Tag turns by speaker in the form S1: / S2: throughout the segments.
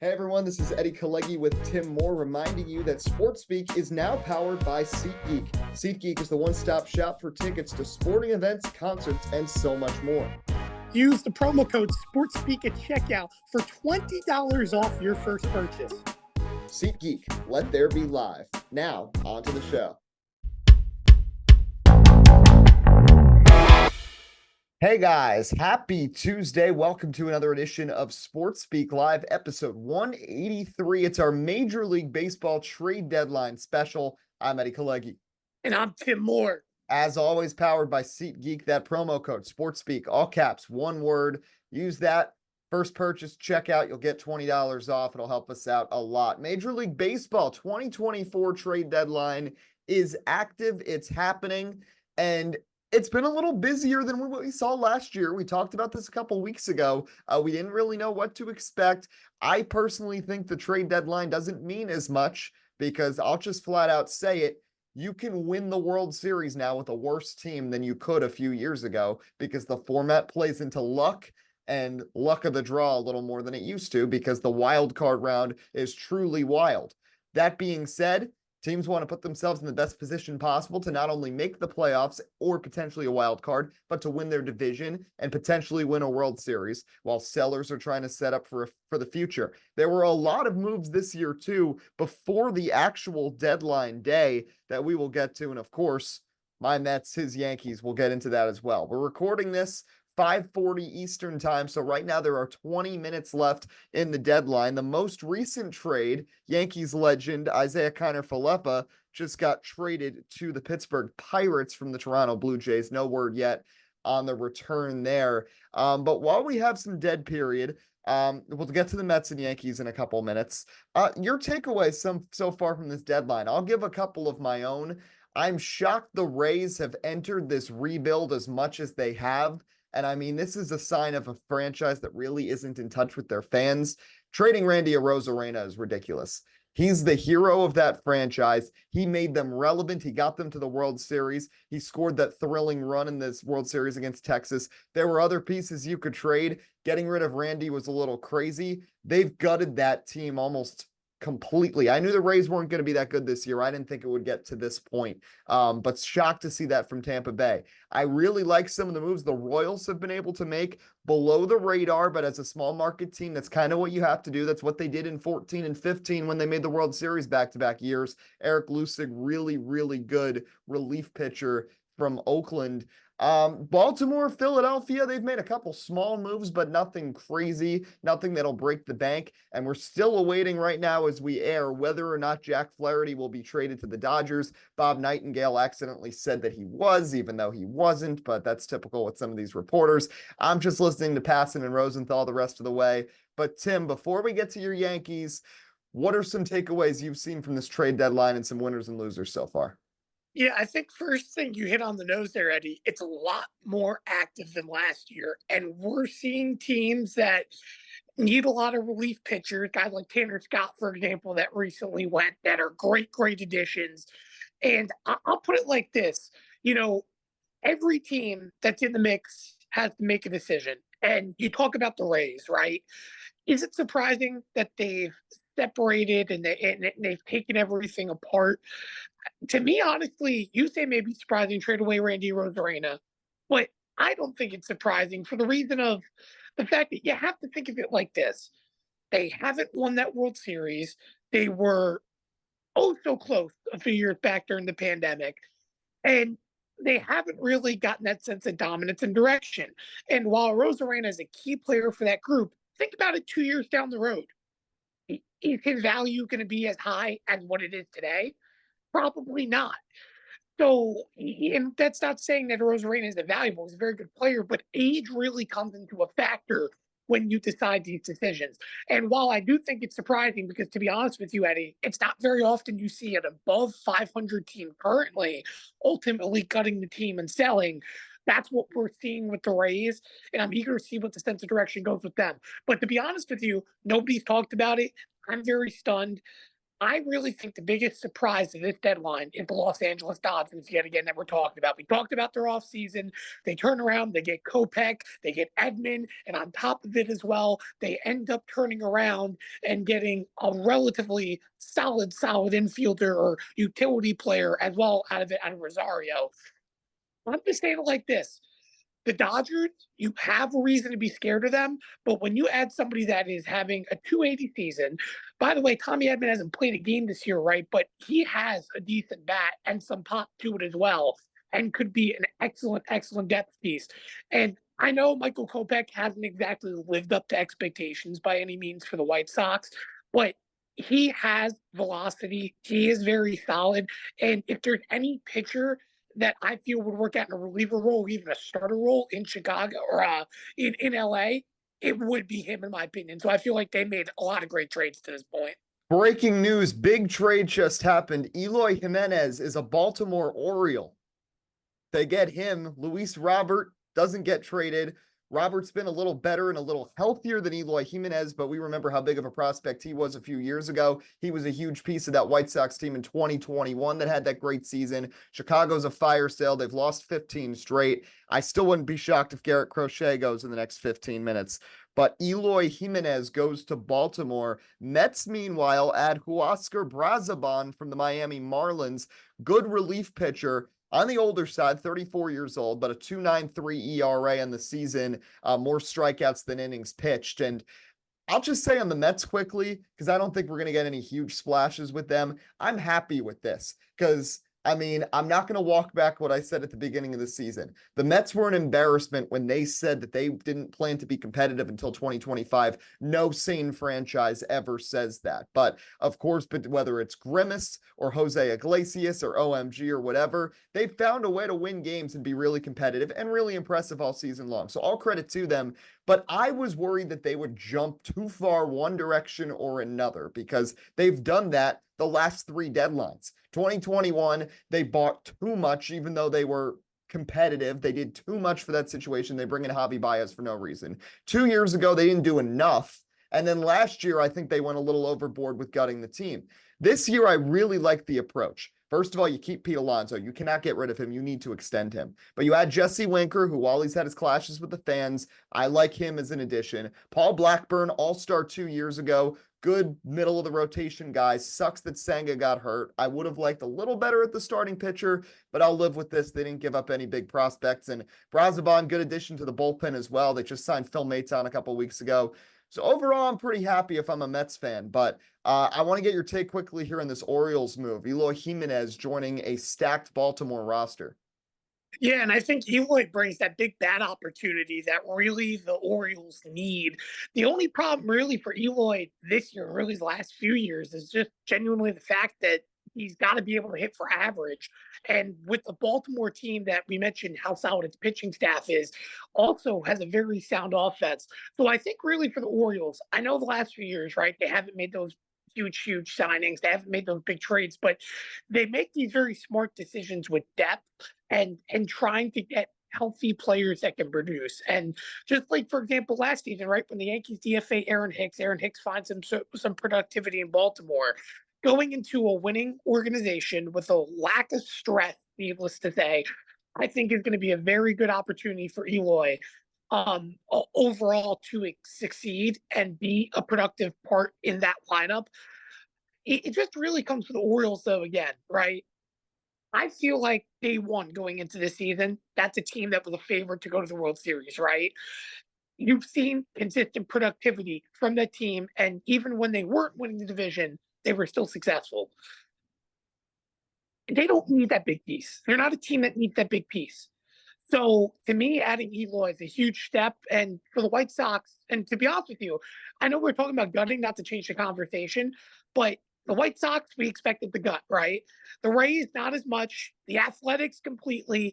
S1: Hey everyone, this is Kalegi with Tim Moore reminding you that SportsSpeak is now powered by SeatGeek. SeatGeek is the one-stop shop for tickets to sporting events, concerts, and so much more.
S2: Use the promo code SportsSpeak at checkout for $20 off your first purchase.
S1: SeatGeek, let there be live. Now, on to the show. Hey guys, happy Tuesday. Welcome to another edition of SportsSpeak Live, episode 183. It's our Major League Baseball Trade Deadline special. I'm Kalegi.
S2: And I'm Tim Moore.
S1: As always, powered by SeatGeek. That promo code, SportsSpeak, all caps, one word. Use that. First purchase, checkout, you'll get $20 off. It'll help us out a lot. Major League Baseball 2024 Trade Deadline is active. It's happening. And it's been a little busier than what we saw last year. We talked about this a couple weeks ago. We didn't really know what to expect. I personally think the trade deadline doesn't mean as much because I'll just flat out say it. You can win the World Series now with a worse team than you could a few years ago because the format plays into luck and luck of the draw a little more than it used to because the wild card round is truly wild. That being said, teams want to put themselves in the best position possible to not only make the playoffs or potentially a wild card, but to win their division and potentially win a World Series, while sellers are trying to set up for the future. There were a lot of moves this year, too, before the actual deadline day that we will get to. And of course, my Mets, his Yankees, we'll get into that as well. We're recording this 5:40 Eastern time. So right now there are 20 minutes left in the deadline. The most recent trade, Yankees legend Isiah Kiner-Falefa just got traded to the Pittsburgh Pirates from the Toronto Blue Jays. No word yet on the return there. But while we have some dead period, we'll get to the Mets and Yankees in a couple minutes. Your takeaways so far from this deadline. I'll give a couple of my own. I'm shocked the Rays have entered this rebuild as much as they have. And I mean, this is a sign of a franchise that really isn't in touch with their fans. Trading Randy Arozarena is ridiculous. He's the hero of that franchise. He made them relevant. He got them to the World Series. He scored that thrilling run in this World Series against Texas. There were other pieces you could trade. Getting rid of Randy was a little crazy. They've gutted that team almost completely. I knew the Rays weren't going to be that good this year. I didn't think it would get to this point, but shocked to see that from Tampa Bay. I really like some of the moves the Royals have been able to make below the radar, but as a small market team, that's kind of what you have to do. That's what they did in 14 and 15 when they made the World Series back-to-back years. Eric Lusig, really, really good relief pitcher from Oakland. Baltimore, Philadelphia, they've made a couple small moves, but nothing crazy, nothing that'll break the bank. And we're still awaiting right now as we air whether or not Jack Flaherty will be traded to the Dodgers. Bob Nightingale accidentally said that he was, even though he wasn't, but that's typical with some of these reporters. I'm just listening to Passan and Rosenthal the rest of the way. But Tim, before we get to your Yankees, what are some takeaways you've seen from this trade deadline and some winners and losers so far?
S2: Yeah, I think first thing you hit on the nose there, Eddie, it's a lot more active than last year. And we're seeing teams that need a lot of relief pitchers, guys like Tanner Scott, for example, that recently went, that are great, great additions. And I'll put it like this, every team that's in the mix has to make a decision. And you talk about the Rays, right? Is it surprising that they've separated and they've taken everything apart? To me, honestly, you say maybe surprising, trade away Randy Arozarena, but I don't think it's surprising for the reason of the fact that you have to think of it like this. They haven't won that World Series. They were so close a few years back during the pandemic. And they haven't really gotten that sense of dominance and direction. And while Arozarena is a key player for that group, think about it 2 years down the road. Is his value going to be as high as what it is today? Probably not. So, and that's not saying that Arozarena is valuable. He's a very good player, but age really comes into a factor when you decide these decisions. And while I do think it's surprising, because to be honest with you, Eddie, it's not very often you see an above 500 team currently ultimately cutting the team and selling. That's what we're seeing with the Rays, and I'm eager to see what the sense of direction goes with them. But to be honest with you, nobody's talked about it. I'm very stunned. I really think the biggest surprise of this deadline is the Los Angeles Dodgers yet again that we're talking about. We talked about their offseason. They turn around, they get Kopech, they get Edman, and on top of it as well, they end up turning around and getting a relatively solid infielder or utility player as well out of it, out of Rosario. I'm just saying it like this. The Dodgers, you have a reason to be scared of them, but when you add somebody that is having a 280 season, by the way, Tommy Edman hasn't played a game this year, right? But he has a decent bat and some pop to it as well, and could be an excellent depth piece. And I know Michael Kopech hasn't exactly lived up to expectations by any means for the White Sox, but he has velocity. He is very solid. And if there's any pitcher that I feel would work out in a reliever role, even a starter role in Chicago or in LA, it would be him, in my opinion. So I feel like they made a lot of great trades to this point.
S1: Breaking news, big trade just happened. Eloy Jimenez is a Baltimore Oriole. They get him. Luis Robert doesn't get traded. Robert's been a little better and a little healthier than Eloy Jimenez, but we remember how big of a prospect he was a few years ago. He was a huge piece of that White Sox team in 2021 that had that great season. Chicago's a fire sale. They've lost 15 straight. I still wouldn't be shocked if Garrett Crochet goes in the next 15 minutes. But Eloy Jimenez goes to Baltimore. Mets, meanwhile, add Huascar Brazaban from the Miami Marlins. Good relief pitcher. On the older side, 34 years old, but a 2.93 ERA in the season, more strikeouts than innings pitched. And I'll just say on the Mets quickly, because I don't think we're going to get any huge splashes with them. I'm happy with this because, I mean, I'm not going to walk back what I said at the beginning of the season. The Mets were an embarrassment when they said that they didn't plan to be competitive until 2025. No sane franchise ever says that. But of course, but whether it's Grimace or Jose Iglesias or OMG or whatever, they found a way to win games and be really competitive and really impressive all season long. So all credit to them. But I was worried that they would jump too far one direction or another because they've done that the last three deadlines. 2021, they bought too much, even though they were competitive. They did too much for that situation. They bring in Javi Baez for no reason. 2 years ago, they didn't do enough. And then last year, I think they went a little overboard with gutting the team. This year, I really like the approach. First of all, you keep Pete Alonso. You cannot get rid of him. You need to extend him. But you add Jesse Winker, who always had his clashes with the fans. I like him as an addition. Paul Blackburn, all-star 2 years ago. Good middle of the rotation guy. Sucks that Senga got hurt. I would have liked a little better at the starting pitcher, but I'll live with this. They didn't give up any big prospects. And Brazaban, good addition to the bullpen as well. They just signed Phil Maton a couple weeks ago. So overall, I'm pretty happy if I'm a Mets fan, but I want to get your take quickly here on this Orioles move. Eloy Jimenez joining a stacked Baltimore roster.
S2: Yeah, and I think Eloy brings that big bat opportunity that really the Orioles need. The only problem really for Eloy this year, really the last few years, is just genuinely the fact that he's got to be able to hit for average. And with the Baltimore team that we mentioned how solid its pitching staff is, also has a very sound offense. So I think really for the Orioles, I know the last few years, right, they haven't made those huge signings. They haven't made those big trades, but they make these very smart decisions with depth and trying to get healthy players that can produce. And just like, for example, last season, right, when the Yankees DFA Aaron Hicks finds some productivity in Baltimore, going into a winning organization with a lack of stress, needless to say, I think is going to be a very good opportunity for Eloy overall to succeed and be a productive part in that lineup. It just really comes to the Orioles, though, again, right? I feel like day one going into this season, that's a team that was a favorite to go to the World Series, right? You've seen consistent productivity from that team, and even when they weren't winning the division, they were still successful. They don't need that big piece. They're not a team that needs that big piece. So to me, adding Eloy is a huge step. And for the White Sox, and to be honest with you, I know we're talking about gutting, not to change the conversation, but the White Sox, we expected the gut, right? The Rays, not as much. The Athletics, completely.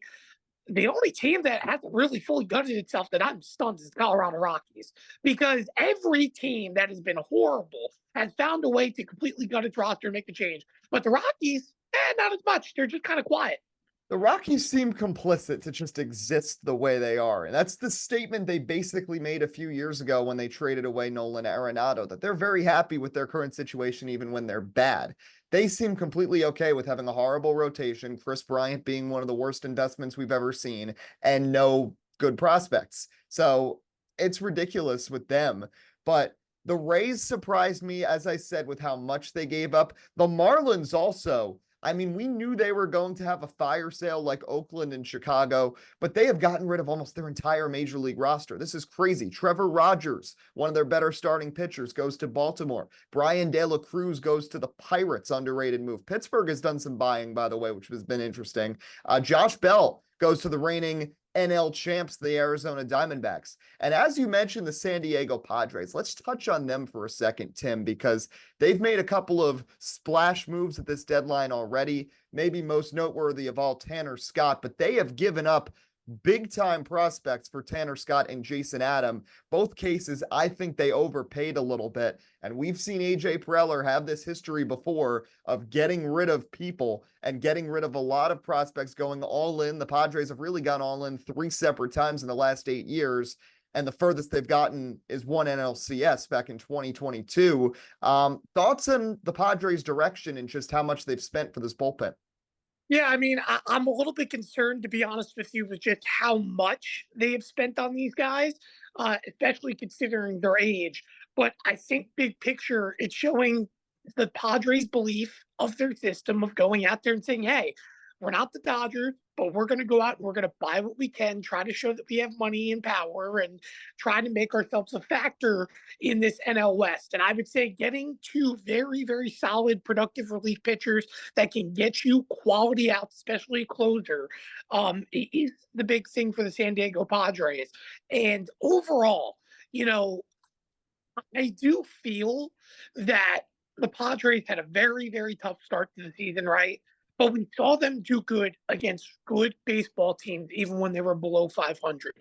S2: The only team that hasn't really fully gutted itself that I'm stunned is the Colorado Rockies, because every team that has been horrible has found a way to completely gut its roster and make a change. But the Rockies, not as much. They're just kind of quiet.
S1: The Rockies seem complicit to just exist the way they are. And that's the statement they basically made a few years ago when they traded away Nolan Arenado, that they're very happy with their current situation, even when they're bad. They seem completely okay with having a horrible rotation, Chris Bryant being one of the worst investments we've ever seen, and no good prospects. So it's ridiculous with them. But the Rays surprised me, as I said, with how much they gave up. The Marlins also. I mean, we knew they were going to have a fire sale like Oakland and Chicago, but they have gotten rid of almost their entire major league roster. This is crazy. Trevor Rogers, one of their better starting pitchers, goes to Baltimore. Brian De La Cruz goes to the Pirates, underrated move. Pittsburgh has done some buying, by the way, which has been interesting. Josh Bell goes to the reigning NL champs, the Arizona Diamondbacks. And as you mentioned, the San Diego Padres, let's touch on them for a second, Tim, because they've made a couple of splash moves at this deadline already, maybe most noteworthy of all Tanner Scott, but they have given up big time prospects for Tanner Scott and Jason Adam. Both cases, I think they overpaid a little bit. And we've seen AJ Preller have this history before of getting rid of people and getting rid of a lot of prospects going all in. The Padres have really gone all in 3 separate times in the last 8 years. And the furthest they've gotten is one NLCS back in 2022. Thoughts on the Padres' direction and just how much they've spent for this bullpen?
S2: Yeah, I mean, I'm a little bit concerned, to be honest with you, with just how much they have spent on these guys, especially considering their age. But I think big picture, it's showing the Padres' belief of their system of going out there and saying, hey, we're not the Dodgers, but we're going to go out and we're going to buy what we can, try to show that we have money and power, and try to make ourselves a factor in this NL West. And I would say getting 2 very, very solid, productive relief pitchers that can get you quality outs, especially closer, is the big thing for the San Diego Padres. And overall, you know, I do feel that the Padres had a very, very tough start to the season, right? But we saw them do good against good baseball teams, even when they were below 500.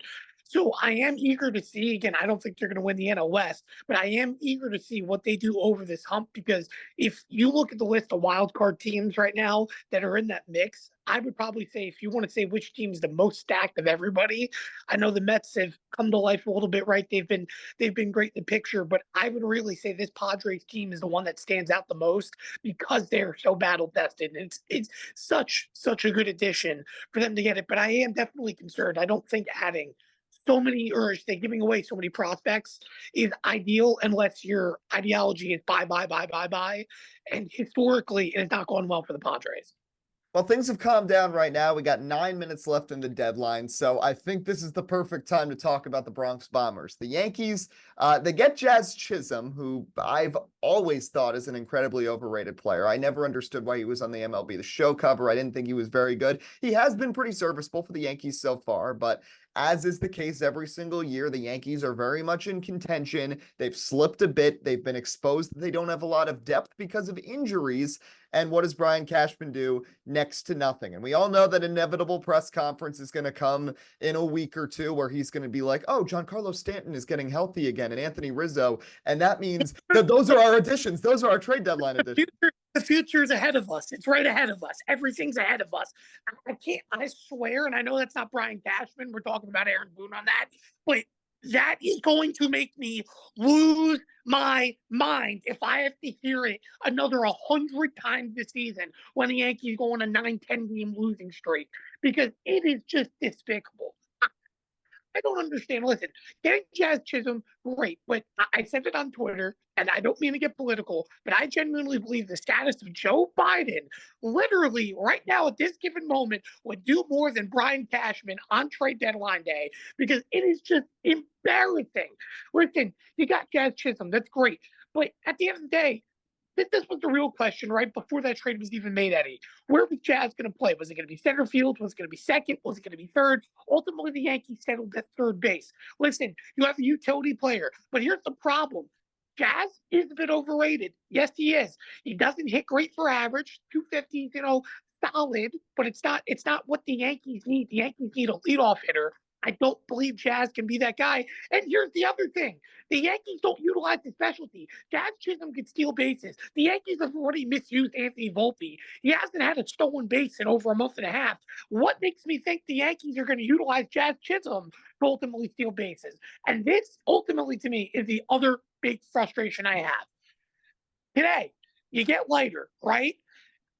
S2: So I am eager to see, again, I don't think they're going to win the NL West, but I am eager to see what they do over this hump, because if you look at the list of wild card teams right now that are in that mix, I would probably say, if you want to say which team is the most stacked of everybody, I know the Mets have come to life a little bit, right? They've been great in the picture, but I would really say this Padres team is the one that stands out the most because they're so battle tested. It's such a good addition for them to get it. But I am definitely concerned. I don't think adding so many, or say giving away so many prospects is ideal unless your ideology is buy, buy, buy, buy, buy. And historically, it has not gone well for the Padres.
S1: Well, things have calmed down right now. We got 9 minutes left in the deadline, so I think this is the perfect time to talk about the Bronx Bombers. The Yankees, they get Jazz Chisholm, who I've always thought is an incredibly overrated player. I never understood why he was on the MLB The Show cover. I didn't think he was very good. He has been pretty serviceable for the Yankees so far, but as is the case every single year, the Yankees are very much in contention. They've slipped a bit. They've been exposed that they don't have a lot of depth because of injuries. And what does Brian Cashman do? Next to nothing. And we all know that inevitable press conference is going to come in a week or two where he's going to be like, oh, Giancarlo Stanton is getting healthy again, and Anthony Rizzo. And that means that those are our additions. Those are our trade deadline additions.
S2: The future is ahead of us. It's right ahead of us. Everything's ahead of us. I swear, and I know that's not Brian Cashman. We're talking about Aaron Boone on that, but that is going to make me lose my mind if I have to hear it another 100 times this season when the Yankees go on a 9-10 game losing streak, because it is just despicable. I don't understand. Listen, getting Jazz Chisholm, great. But I said it on Twitter, and I don't mean to get political, but I genuinely believe the status of Joe Biden, literally right now at this given moment, would do more than Brian Cashman on trade deadline day, because it is just embarrassing. Listen, you got Jazz Chisholm. That's great. But at the end of the day, this was the real question, right? Before that trade was even made, Eddie. Where was Jazz going to play? Was it going to be center field? Was it going to be second? Was it going to be third? Ultimately, the Yankees settled at third base. Listen, you have a utility player, but here's the problem. Jazz is a bit overrated. Yes, he is. He doesn't hit great for average. 250, solid, but it's not what the Yankees need. The Yankees need a leadoff hitter I don't believe Jazz can be that guy. And here's the other thing. The Yankees don't utilize the specialty. Jazz Chisholm can steal bases. The Yankees have already misused Anthony Volpe. He hasn't had a stolen base in over a month and a half. What makes me think the Yankees are going to utilize Jazz Chisholm to ultimately steal bases? And this, ultimately, to me, is the other big frustration I have. Today, you get lighter, right?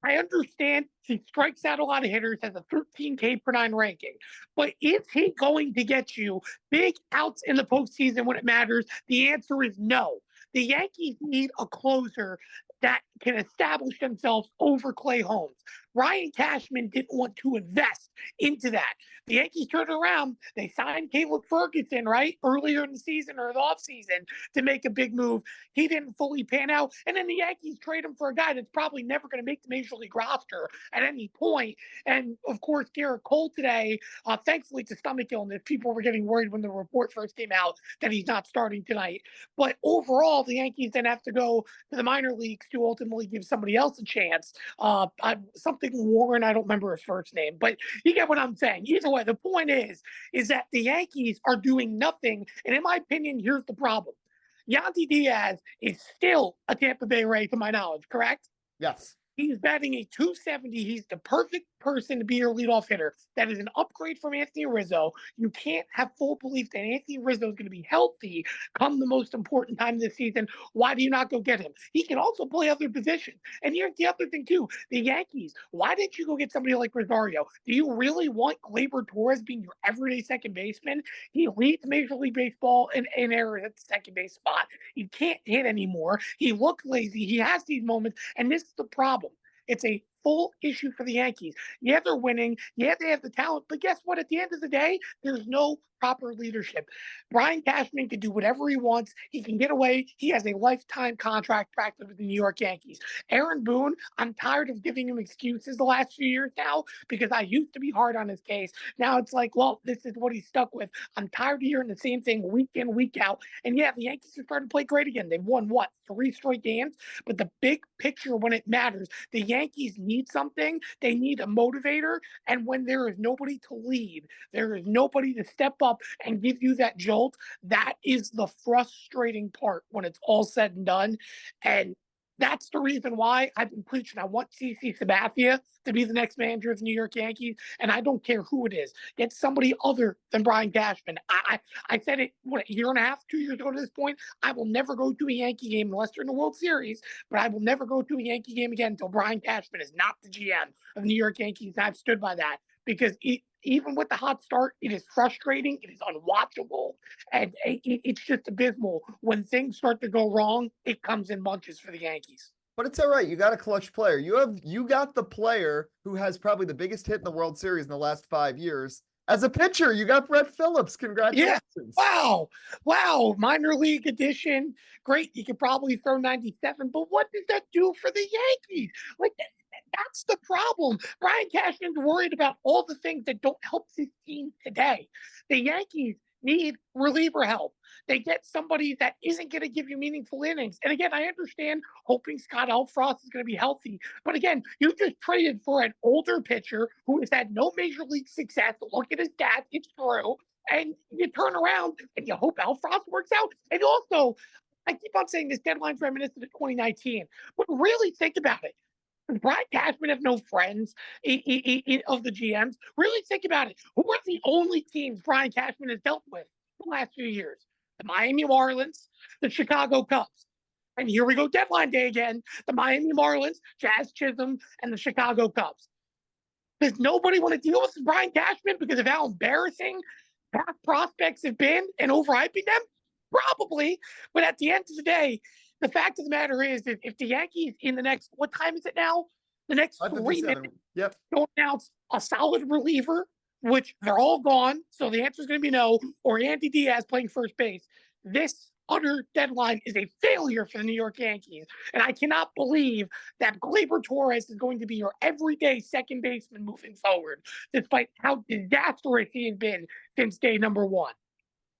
S2: I understand he strikes out a lot of hitters, has a 13K per nine ranking. But is he going to get you big outs in the postseason when it matters? The answer is no. The Yankees need a closer that can establish themselves over Clay Holmes. Ryan Cashman didn't want to invest into that. The Yankees turned around. They signed Caleb Ferguson, right, earlier in the season or the offseason to make a big move. He didn't fully pan out. And then the Yankees trade him for a guy that's probably never going to make the Major League roster at any point. And, of course, Garrett Cole today, thankfully it's a stomach illness. People were getting worried when the report first came out that he's not starting tonight. But overall, the Yankees then have to go to the minor leagues to ultimately give somebody else a chance. Something Warren, I don't remember his first name, but you get what I'm saying. Either way, the point is that the Yankees are doing nothing. And in my opinion, here's the problem. Yandy Diaz is still a Tampa Bay Ray, to my knowledge, correct?
S1: Yes.
S2: He's batting a 270. He's the perfect person to be your leadoff hitter. That is an upgrade from Anthony Rizzo. You can't have full belief that Anthony Rizzo is going to be healthy come the most important time of the season. Why do you not go get him? He can also play other positions. And here's the other thing, too. The Yankees, why didn't you go get somebody like Rosario? Do you really want Gleyber Torres being your everyday second baseman? He leads Major League Baseball in errors at the second base spot. He can't hit anymore. He looks lazy. He has these moments. And this is the problem. It's a full issue for the Yankees. Yeah, they're winning. Yeah, they have the talent. But guess what? At the end of the day, there's no proper leadership. Brian Cashman can do whatever he wants. He can get away. He has a lifetime contract practically with the New York Yankees. Aaron Boone, I'm tired of giving him excuses the last few years now because I used to be hard on his case. Now it's like, well, this is what he's stuck with. I'm tired of hearing the same thing week in, week out. And yeah, the Yankees are starting to play great again. They've won, 3 straight games? But the big picture when it matters, the Yankees need something. They need a motivator. And when there is nobody to lead, there is nobody to step up and give you that jolt. That is the frustrating part when it's all said and done. And that's the reason why I've been preaching. I want CC Sabathia to be the next manager of the New York Yankees, and I don't care who it is. Get somebody other than Brian Cashman. I said it, a year and a half, 2 years ago to this point. I will never go to a Yankee game unless they're in the World Series, but I will never go to a Yankee game again until Brian Cashman is not the GM of the New York Yankees. I've stood by that because even with the hot start, it is frustrating. It is unwatchable. And it's just abysmal. When things start to go wrong, it comes in bunches for the Yankees.
S1: But it's all right. You got a clutch player. You got the player who has probably the biggest hit in the World Series in the last 5 years. As a pitcher, you got Brett Phillips. Congratulations.
S2: Yeah. Wow. Minor league edition. Great. You could probably throw 97, but what does that do for the Yankees? Like, that's the problem. Brian Cashman's worried about all the things that don't help his team today. The Yankees need reliever help. They get somebody that isn't going to give you meaningful innings. And again, I understand hoping Scott Alfrost is going to be healthy. But again, you just traded for an older pitcher who has had no major league success. Look at his stats. It's true. And you turn around and you hope Alfrost works out. And also, I keep on saying this deadline's reminiscent of 2019. But really think about it. Does Brian Cashman have no friends of the GMs? Really think about it. Who are the only teams Brian Cashman has dealt with the last few years? The Miami Marlins, the Chicago Cubs. And here we go, deadline day again. The Miami Marlins, Jazz Chisholm, and the Chicago Cubs. Does nobody want to deal with Brian Cashman because of how embarrassing past prospects have been and overhyping them? Probably. But at the end of the day, the fact of the matter is, if the Yankees in the next, what time is it now? The next 3 minutes don't announce a solid reliever, which they're all gone. So the answer is going to be no, or Andy Diaz playing first base. This utter deadline is a failure for the New York Yankees. And I cannot believe that Gleyber Torres is going to be your everyday second baseman moving forward, despite how disastrous he has been since day number 1.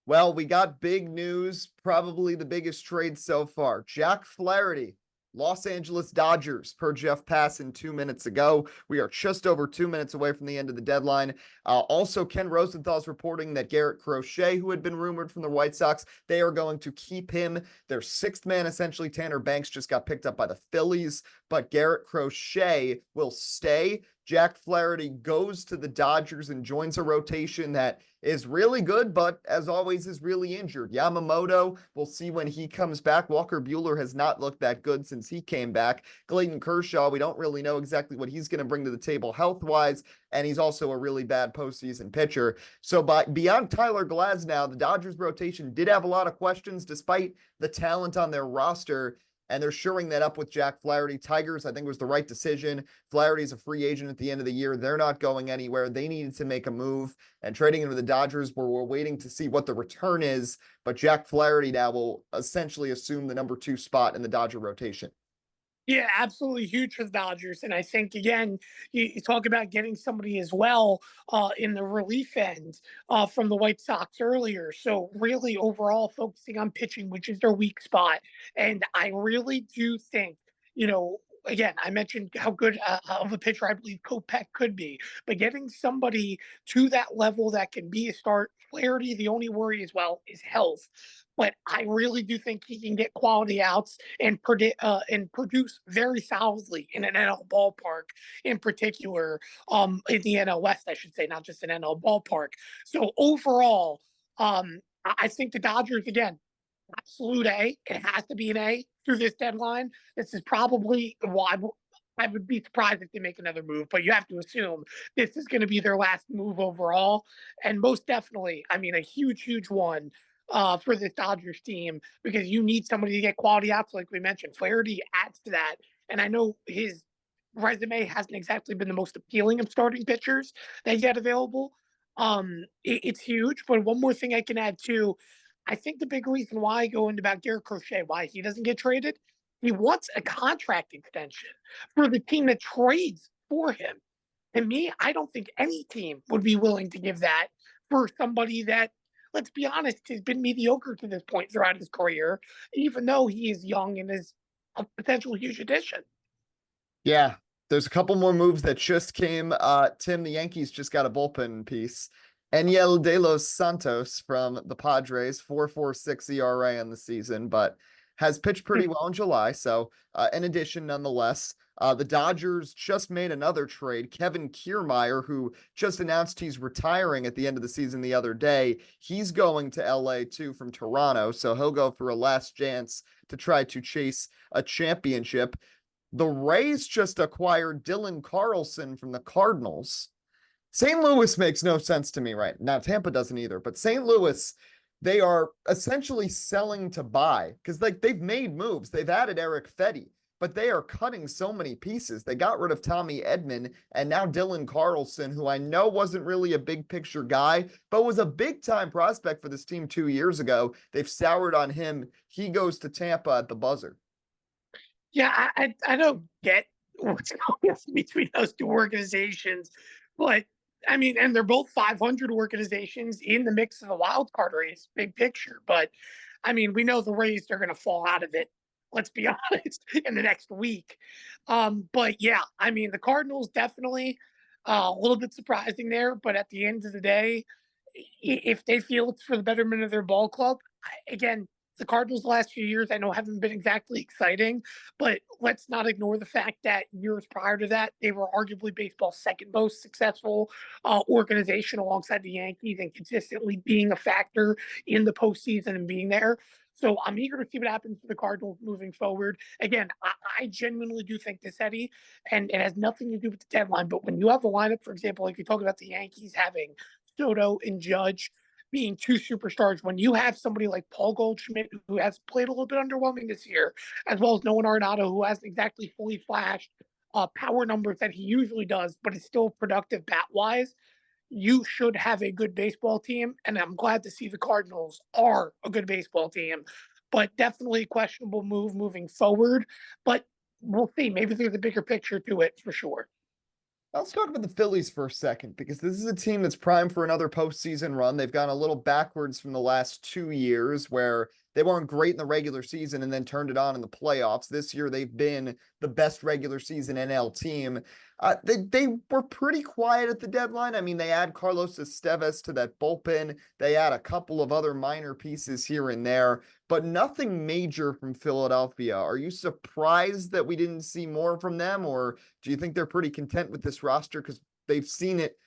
S1: Well, we got big news, probably the biggest trade so far. Jack Flaherty Los Angeles Dodgers per Jeff Passan 2 minutes ago. We are just over 2 minutes away from the end of the deadline. Also, Ken Rosenthal's reporting that Garrett Crochet, who had been rumored from the White Sox, they are going to keep him. Their sixth man, essentially, Tanner Banks, just got picked up by the Phillies, but Garrett Crochet will stay. Jack Flaherty goes to the Dodgers and joins a rotation that is really good, but as always is really injured. Yamamoto, we'll see when he comes back. Walker Buehler has not looked that good since he came back. Clayton Kershaw, we don't really know exactly what he's going to bring to the table health-wise, and he's also a really bad postseason pitcher. So beyond Tyler Glasnow, the Dodgers rotation did have a lot of questions despite the talent on their roster, and they're shoring that up with Jack Flaherty. Tigers, I think, was the right decision. Flaherty's a free agent at the end of the year. They're not going anywhere. They needed to make a move, and trading into the Dodgers, we're waiting to see what the return is, but Jack Flaherty now will essentially assume the number 2 spot in the Dodger rotation.
S2: Yeah, absolutely huge for the Dodgers. And I think, again, you talk about getting somebody as well in the relief end from the White Sox earlier. So, really, overall, focusing on pitching, which is their weak spot. And I really do think, again, I mentioned how good of a pitcher I believe Kopech could be, but getting somebody to that level that can be a start. Flaherty, the only worry as well is health. But I really do think he can get quality outs and produce very solidly in an NL ballpark, in particular, in the NL West, I should say, not just an NL ballpark. So overall, I think the Dodgers, again, absolute A. It has to be an A through this deadline. This is probably why I would be surprised if they make another move, but you have to assume this is going to be their last move overall. And most definitely, I mean, a huge, huge one for this Dodgers team, because you need somebody to get quality outs, like we mentioned. Flaherty adds to that. And I know his resume hasn't exactly been the most appealing of starting pitchers that he had available. It's huge. But one more thing I can add too, I think the big reason why I go into about Garrett Crochet, why he doesn't get traded, he wants a contract extension for the team that trades for him. To me, I don't think any team would be willing to give that for somebody that, let's be honest, has been mediocre to this point throughout his career, even though he is young and is a potential huge addition.
S1: Yeah, there's a couple more moves that just came. Tim, the Yankees just got a bullpen piece. Eniel De Los Santos from the Padres, 4.46 ERA on the season, but has pitched pretty well in July. So, in addition, nonetheless, the Dodgers just made another trade. Kevin Kiermaier, who just announced he's retiring at the end of the season the other day, he's going to LA too from Toronto. So he'll go for a last chance to try to chase a championship. The Rays just acquired Dylan Carlson from the Cardinals. St. Louis makes no sense to me right now. Tampa doesn't either, but St. Louis, they are essentially selling to buy because they've made moves. They've added Eric Fetty, but they are cutting so many pieces. They got rid of Tommy Edman and now Dylan Carlson, who I know wasn't really a big picture guy, but was a big time prospect for this team 2 years ago. They've soured on him. He goes to Tampa at the buzzer.
S2: Yeah, I don't get what's going on between those two organizations, but I mean, and they're both 500 organizations in the mix of the wild card race, big picture. But I mean, we know the Rays are going to fall out of it. Let's be honest, in the next week. But yeah, I mean, the Cardinals definitely a little bit surprising there. But at the end of the day, if they feel it's for the betterment of their ball club, again, the Cardinals the last few years I know haven't been exactly exciting, but let's not ignore the fact that years prior to that, they were arguably baseball's second most successful organization alongside the Yankees and consistently being a factor in the postseason and being there. So I'm eager to see what happens to the Cardinals moving forward. Again, I genuinely do think this, Eddie, and it has nothing to do with the deadline, but when you have a lineup, for example, like you talk about the Yankees having Soto and Judge being two superstars, when you have somebody like Paul Goldschmidt, who has played a little bit underwhelming this year, as well as Nolan Arenado, who hasn't exactly fully flashed power numbers that he usually does, but is still productive bat-wise, you should have a good baseball team. And I'm glad to see the Cardinals are a good baseball team, but definitely a questionable move moving forward. But we'll see. Maybe there's a bigger picture to it for sure.
S1: Let's talk about the Phillies for a second, because this is a team that's primed for another postseason run. They've gone a little backwards from the last 2 years where they weren't great in the regular season and then turned it on in the playoffs. This year, they've been the best regular season NL team. They were pretty quiet at the deadline. I mean, they add Carlos Estevez to that bullpen. They add a couple of other minor pieces here and there, but nothing major from Philadelphia. Are you surprised that we didn't see more from them, or do you think they're pretty content with this roster because they've seen it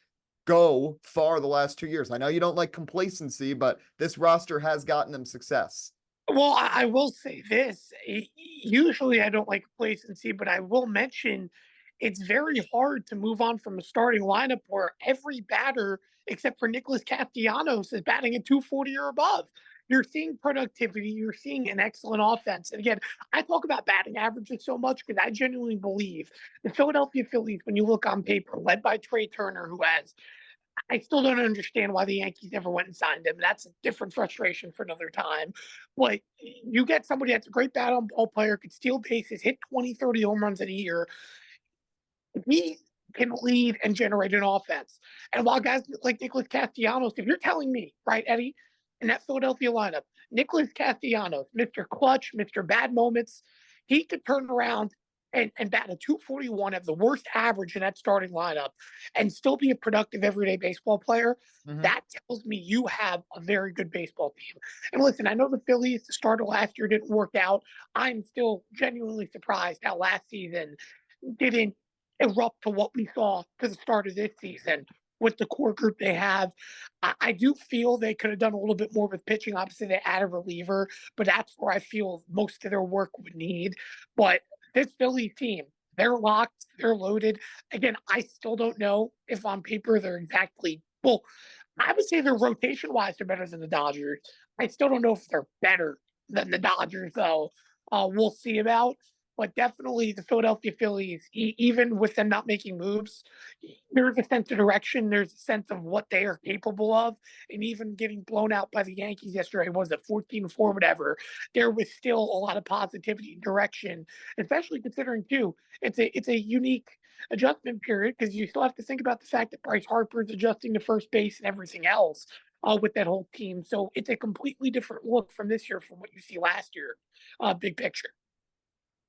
S1: go far the last 2 years? I know you don't like complacency, but this roster has gotten them success.
S2: Well, I will say this. Usually I don't like complacency, but I will mention it's very hard to move on from a starting lineup where every batter, except for Nicholas Castellanos, is batting at 240 or above. You're seeing productivity. You're seeing an excellent offense. And again, I talk about batting averages so much because I genuinely believe the Philadelphia Phillies, when you look on paper, led by Trey Turner, who has I still don't understand why the Yankees never went and signed him. That's a different frustration for another time. But you get somebody that's a great bat on ball player, could steal bases, hit 20, 30 home runs in a year. He can lead and generate an offense. And while guys like Nicholas Castellanos, if you're telling me, right, Eddie, in that Philadelphia lineup, Nicholas Castellanos, Mr. Clutch, Mr. Bad Moments, he could turn around and bat a 241, have the worst average in that starting lineup, and still be a productive everyday baseball player. That tells me you have a very good baseball team. And listen, I know the Phillies, the start of last year didn't work out. I'm still genuinely surprised how last season didn't erupt to what we saw to the start of this season with the core group they have. I do feel they could have done a little bit more with pitching. Obviously, they added a reliever, but that's where I feel most of their work would need. But this Philly team, they're locked, they're loaded. Again, I still don't know if on paper they're exactly, well, I would say they're rotation wise, they're better than the Dodgers. I still don't know if they're better than the Dodgers, though. We'll see about. But definitely the Philadelphia Phillies, even with them not making moves, there's a sense of direction. There's a sense of what they are capable of. And even getting blown out by the Yankees yesterday, was it 14-4, whatever, there was still a lot of positivity and direction, especially considering, too, it's a unique adjustment period because you still have to think about the fact that Bryce Harper is adjusting to first base and everything else with that whole team. So it's a completely different look from this year from what you see last year, big picture.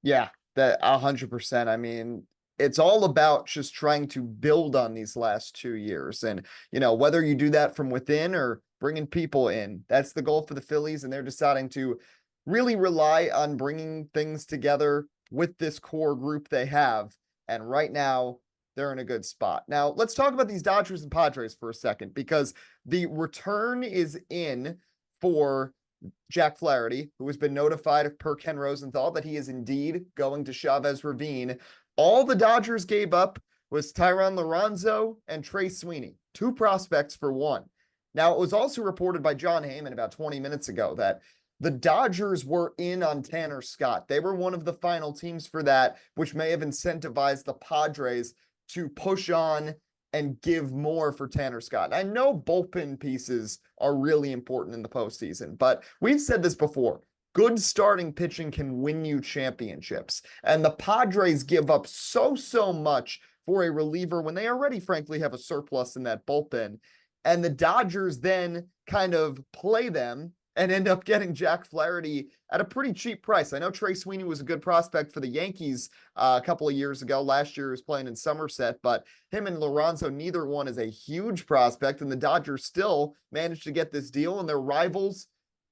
S1: Yeah, that 100%. I mean, it's all about just trying to build on these last 2 years. And, whether you do that from within or bringing people in, that's the goal for the Phillies. And they're deciding to really rely on bringing things together with this core group they have. And right now, they're in a good spot. Now, let's talk about these Dodgers and Padres for a second, because the return is in for Jack Flaherty, who has been notified per Ken Rosenthal that he is indeed going to Chavez Ravine. All the Dodgers gave up was Tyron Lorenzo and Trey Sweeney, 2 prospects for 1. Now, it was also reported by John Heyman about 20 minutes ago that the Dodgers were in on Tanner Scott. They were one of the final teams for that, which may have incentivized the Padres to push on and give more for Tanner Scott. I know bullpen pieces are really important in the postseason, but we've said this before. Good starting pitching can win you championships. And the Padres give up so much for a reliever when they already, frankly, have a surplus in that bullpen. And the Dodgers then kind of play them and end up getting Jack Flaherty at a pretty cheap price. I know Trey Sweeney was a good prospect for the Yankees a couple of years ago. Last year he was playing in Somerset, but him and Lorenzo, neither one is a huge prospect, and the Dodgers still managed to get this deal, and their rivals,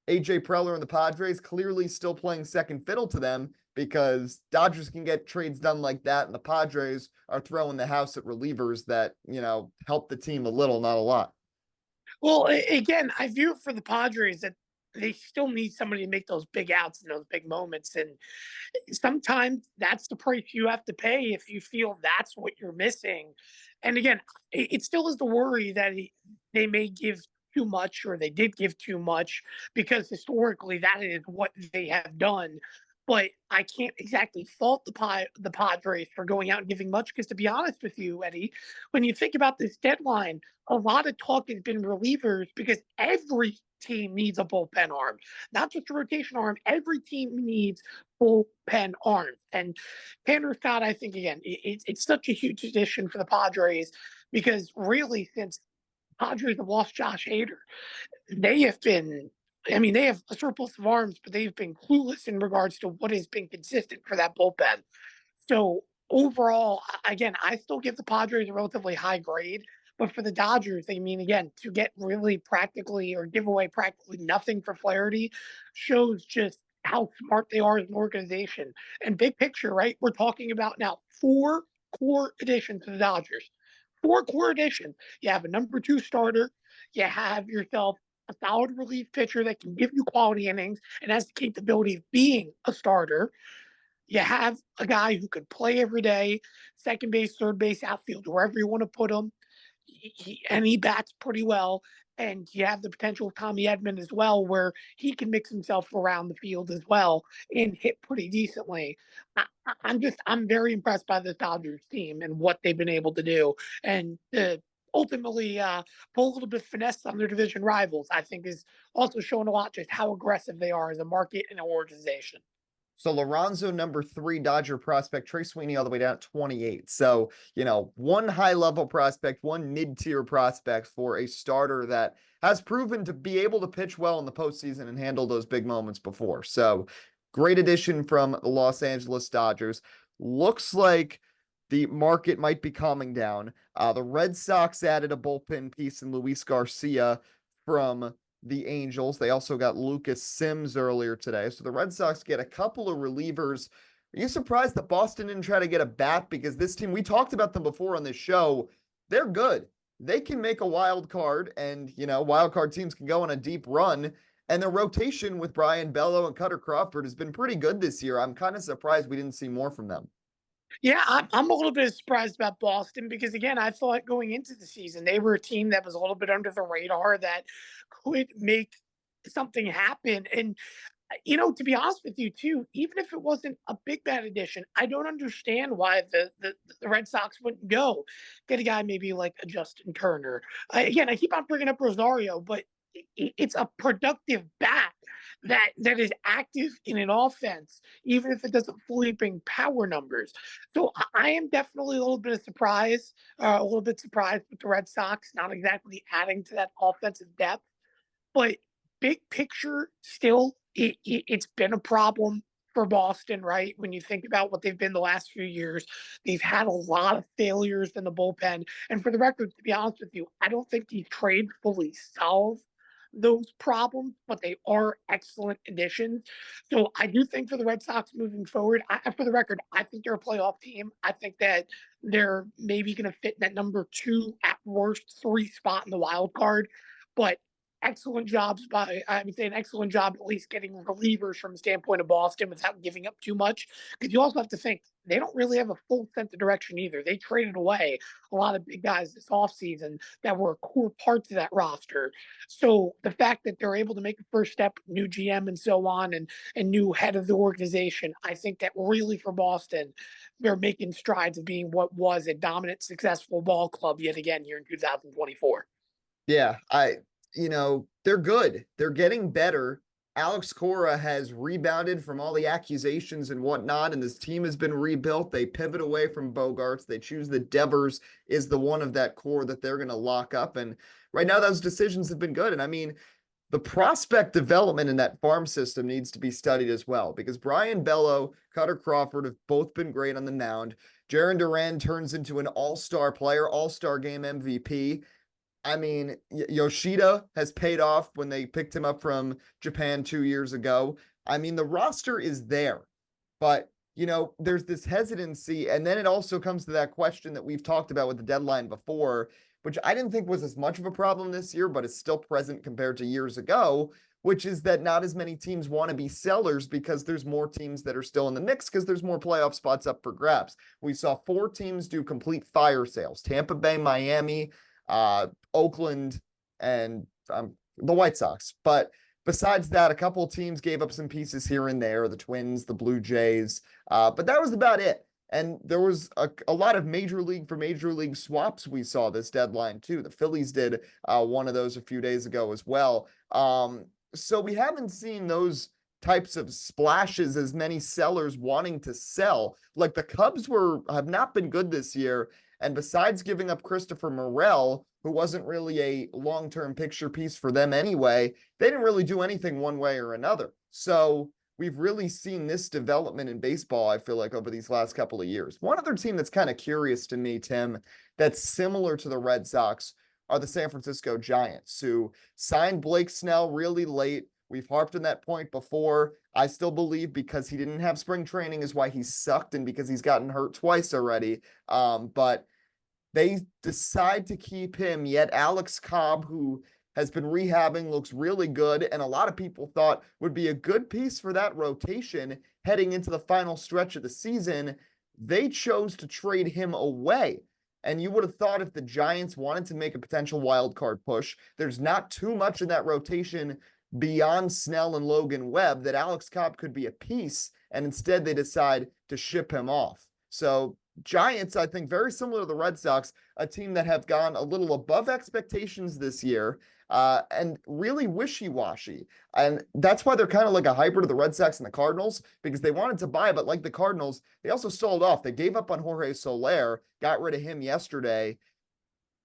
S1: AJ Preller and the Padres, clearly still playing second fiddle to them because Dodgers can get trades done like that, and the Padres are throwing the house at relievers that, help the team a little, not a lot.
S2: Well, again, I view it for the Padres that they still need somebody to make those big outs in those big moments. And sometimes that's the price you have to pay if you feel that's what you're missing. And again, it still is the worry that they may give too much, or they did give too much, because historically that is what they have done. But I can't exactly fault the Padres for going out and giving much, because to be honest with you, Eddie, when you think about this deadline, a lot of talk has been relievers because every team needs a bullpen arm, not just a rotation arm. Every team needs bullpen arms. And Tanner Scott, I think, again, it's such a huge addition for the Padres because really, since Padres have lost Josh Hader, they have been I mean, they have a surplus of arms, but they've been clueless in regards to what has been consistent for that bullpen. So overall, again, I still give the Padres a relatively high grade. But for the Dodgers, I mean, again, to get really practically or give away practically nothing for Flaherty shows just how smart they are as an organization. And big picture, right? We're talking about now four core additions to the Dodgers. Four core additions. You have a number two starter. You have yourself a solid relief pitcher that can give you quality innings and has the capability of being a starter. You have a guy who could play every day, second base, third base, outfield, wherever you want to put him. And he bats pretty well. And you have the potential of Tommy Edman as well, where he can mix himself around the field as well and hit pretty decently. I'm very impressed by the Dodgers team and what they've been able to do. And ultimately pull a little bit of finesse on their division rivals, I think is also showing a lot just how aggressive they are as a market and an organization.
S1: So Lorenzo, number 3 Dodger prospect, Trey Sweeney all the way down at 28. So, one high level prospect, one mid-tier prospect for a starter that has proven to be able to pitch well in the postseason and handle those big moments before. So great addition from the Los Angeles Dodgers. Looks like the market might be calming down. The Red Sox added a bullpen piece in Luis Garcia from the Angels. They also got Lucas Sims earlier today. So the Red Sox get a couple of relievers. Are you surprised that Boston didn't try to get a bat? Because this team, we talked about them before on this show, they're good. They can make a wild card, and, wild card teams can go on a deep run. And their rotation with Brian Bello and Cutter Crawford has been pretty good this year. I'm kind of surprised we didn't see more from them.
S2: Yeah, I'm a little bit surprised about Boston because, again, I thought going into the season they were a team that was a little bit under the radar that could make something happen. And, to be honest with you, too, even if it wasn't a big bad addition, I don't understand why the Red Sox wouldn't go get a guy maybe like a Justin Turner. Again, I keep on bringing up Rosario, but it's a productive bat that is active in an offense, even if it doesn't fully bring power numbers. So I am definitely a little bit surprised with the Red Sox not exactly adding to that offensive depth. But big picture, still, it's been a problem for Boston, right? When you think about what they've been the last few years, they've had a lot of failures in the bullpen. And for the record, to be honest with you, I don't think these trades fully solve those problems, but they are excellent additions. So I do think for the Red Sox moving forward, for the record, I think they're a playoff team. I think that they're maybe going to fit in that number 2, at worst 3 spot in the wild card. But I would say an excellent job at least getting relievers from the standpoint of Boston without giving up too much. Because you also have to think they don't really have a full sense of direction either. They traded away a lot of big guys this offseason that were core parts of that roster. So the fact that they're able to make a first step, new GM and so on, and new head of the organization, I think that really for Boston, they're making strides of being what was a dominant, successful ball club yet again here in 2024.
S1: Yeah, they're good. They're getting better. Alex Cora has rebounded from all the accusations and whatnot, and this team has been rebuilt. They pivot away from Bogarts. They choose that Devers is the one of that core that they're going to lock up. And right now, those decisions have been good. And I mean, the prospect development in that farm system needs to be studied as well, because Brian Bello, Cutter Crawford have both been great on the mound. Jarren Duran turns into an all-star player, all-star game MVP. I mean, Yoshida has paid off when they picked him up from Japan 2 years ago. I mean, the roster is there, but there's this hesitancy. And then it also comes to that question that we've talked about with the deadline before, which I didn't think was as much of a problem this year, but is still present compared to years ago, which is that not as many teams want to be sellers because there's more teams that are still in the mix because there's more playoff spots up for grabs. We saw 4 teams do complete fire sales: Tampa Bay, Miami, Oakland, and the White Sox. But besides that, a couple of teams gave up some pieces here and there, the Twins, the Blue Jays, but that was about it. And there was a lot of major league swaps we saw this deadline too. The Phillies did one of those a few days ago as well. So we haven't seen those types of splashes, as many sellers wanting to sell. Like the Cubs have not been good this year. And besides giving up Christopher Morel, who wasn't really a long-term picture piece for them anyway, they didn't really do anything one way or another. So we've really seen this development in baseball, I feel like, over these last couple of years. One other team that's kind of curious to me, Tim, that's similar to the Red Sox are the San Francisco Giants, who signed Blake Snell really late. We've harped on that point before. I still believe because he didn't have spring training is why he sucked, and because he's gotten hurt twice already. But they decide to keep him, yet Alex Cobb, who has been rehabbing, looks really good, and a lot of people thought would be a good piece for that rotation heading into the final stretch of the season. They chose to trade him away. And you would have thought if the Giants wanted to make a potential wild card push, there's not too much in that rotation beyond Snell and Logan Webb that Alex Cobb could be a piece, and instead they decide to ship him off. So Giants, I think, very similar to the Red Sox, a team that have gone a little above expectations this year, and really wishy-washy. And that's why they're kind of like a hybrid of the Red Sox and the Cardinals, because they wanted to buy, but like the Cardinals, they also sold off. They gave up on Jorge Soler, got rid of him yesterday.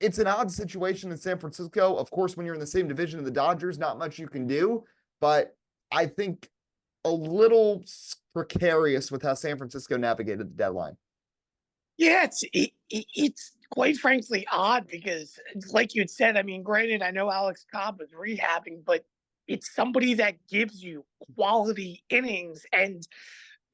S1: It's an odd situation in San Francisco. Of course, when you're in the same division of the Dodgers, not much you can do, but I think a little precarious with how San Francisco navigated the deadline.
S2: Yeah, it's quite frankly odd because, like you had said, I mean, granted, I know Alex Cobb is rehabbing, but it's somebody that gives you quality innings, and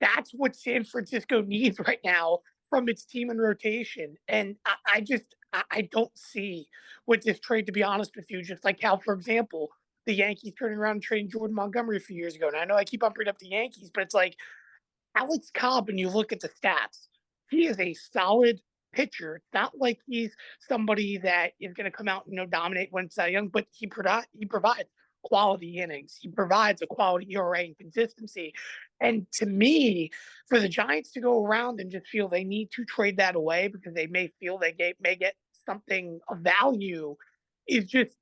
S2: that's what San Francisco needs right now from its team in rotation. And I don't see with this trade, to be honest with you, just like how, for example, the Yankees turning around and trading Jordan Montgomery a few years ago. And I know I keep on bringing up the Yankees, but it's like Alex Cobb, when you look at the stats, he is a solid pitcher. It's not like he's somebody that is going to come out and dominate when Cy Young, but he provides quality innings. He provides a quality ERA and consistency. And to me, for the Giants to go around and just feel they need to trade that away because they may feel may get something of value is just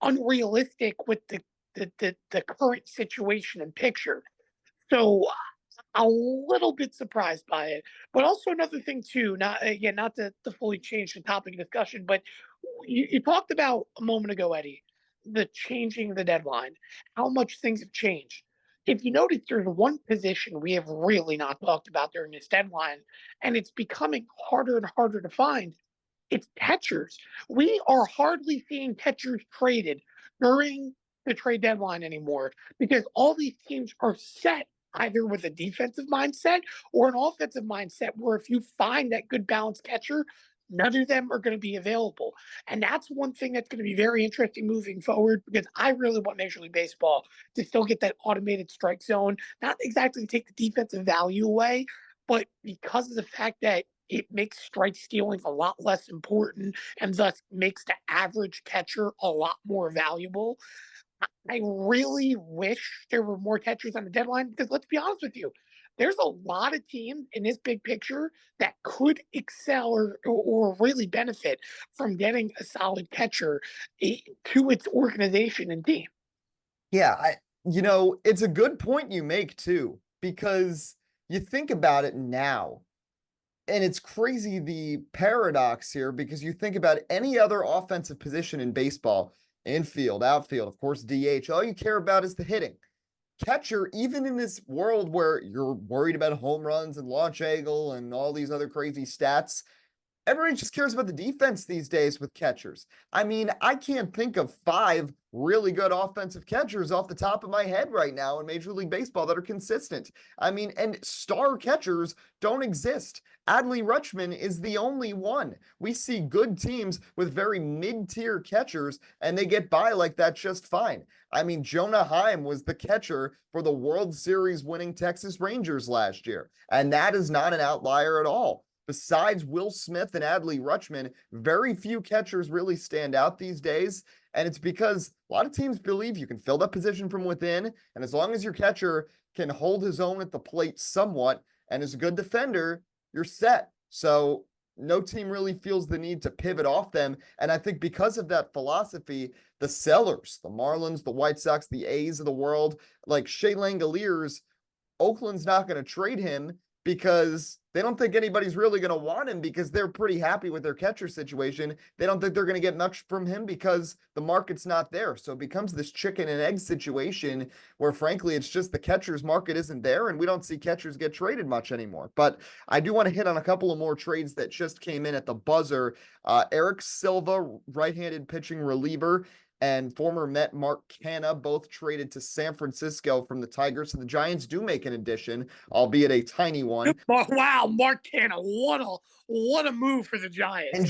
S2: unrealistic with the current situation and picture. So a little bit surprised by it, but also another thing too. Not to fully change the topic of discussion, but you talked about a moment ago, Eddie, the changing the deadline, how much things have changed. If you notice, there's one position we have really not talked about during this deadline, and it's becoming harder and harder to find. It's catchers. We are hardly seeing catchers traded during the trade deadline anymore because all these teams are set either with a defensive mindset or an offensive mindset where if you find that good balanced catcher, none of them are going to be available. And that's one thing that's going to be very interesting moving forward because I really want Major League Baseball to still get that automated strike zone, not exactly to take the defensive value away, but because of the fact that it makes strike stealing a lot less important and thus makes the average catcher a lot more valuable. I really wish there were more catchers on the deadline because let's be honest with you, there's a lot of teams in this big picture that could excel or really benefit from getting a solid catcher to its organization and team.
S1: Yeah, it's a good point you make too, because you think about it now, and it's crazy the paradox here because you think about any other offensive position in baseball, infield, outfield, of course, DH, all you care about is the hitting. Catcher, even in this world where you're worried about home runs and launch angle and all these other crazy stats, everybody just cares about the defense these days with catchers. I mean, I can't think of 5 really good offensive catchers off the top of my head right now in Major League Baseball that are consistent. I mean, and star catchers don't exist. Adley Rutschman is the only one. We see good teams with very mid-tier catchers, and they get by like that just fine. I mean, Jonah Heim was the catcher for the World Series winning Texas Rangers last year, and that is not an outlier at all. Besides Will Smith and Adley Rutschman, very few catchers really stand out these days. And it's because a lot of teams believe you can fill that position from within. And as long as your catcher can hold his own at the plate somewhat and is a good defender, you're set. So no team really feels the need to pivot off them. And I think because of that philosophy, the sellers, the Marlins, the White Sox, the A's of the world, like Shea Langoliers, Oakland's not going to trade him because they don't think anybody's really going to want him because they're pretty happy with their catcher situation. They don't think they're going to get much from him because the market's not there. So it becomes this chicken and egg situation where, frankly, it's just the catcher's market isn't there, and we don't see catchers get traded much anymore. But I do want to hit on a couple of more trades that just came in at the buzzer. Eric Silva, right-handed pitching reliever, and former Met Mark Canha both traded to San Francisco from the Tigers. So the Giants do make an addition, albeit a tiny one.
S2: Wow, Mark Canha, what a move for the Giants.
S1: And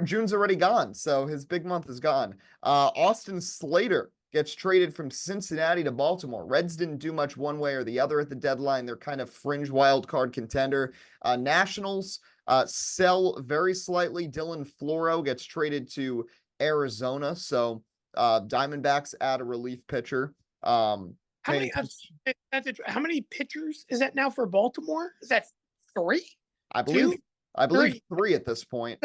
S1: June's already gone, so his big month is gone. Austin Slater gets traded from Cincinnati to Baltimore. Reds didn't do much one way or the other at the deadline. They're kind of fringe wild card contender. Nationals sell very slightly. Dylan Floro gets traded to Arizona. So Diamondbacks add a relief pitcher.
S2: How many pitchers is that now for Baltimore? Is that 3?
S1: I believe 3 at this point.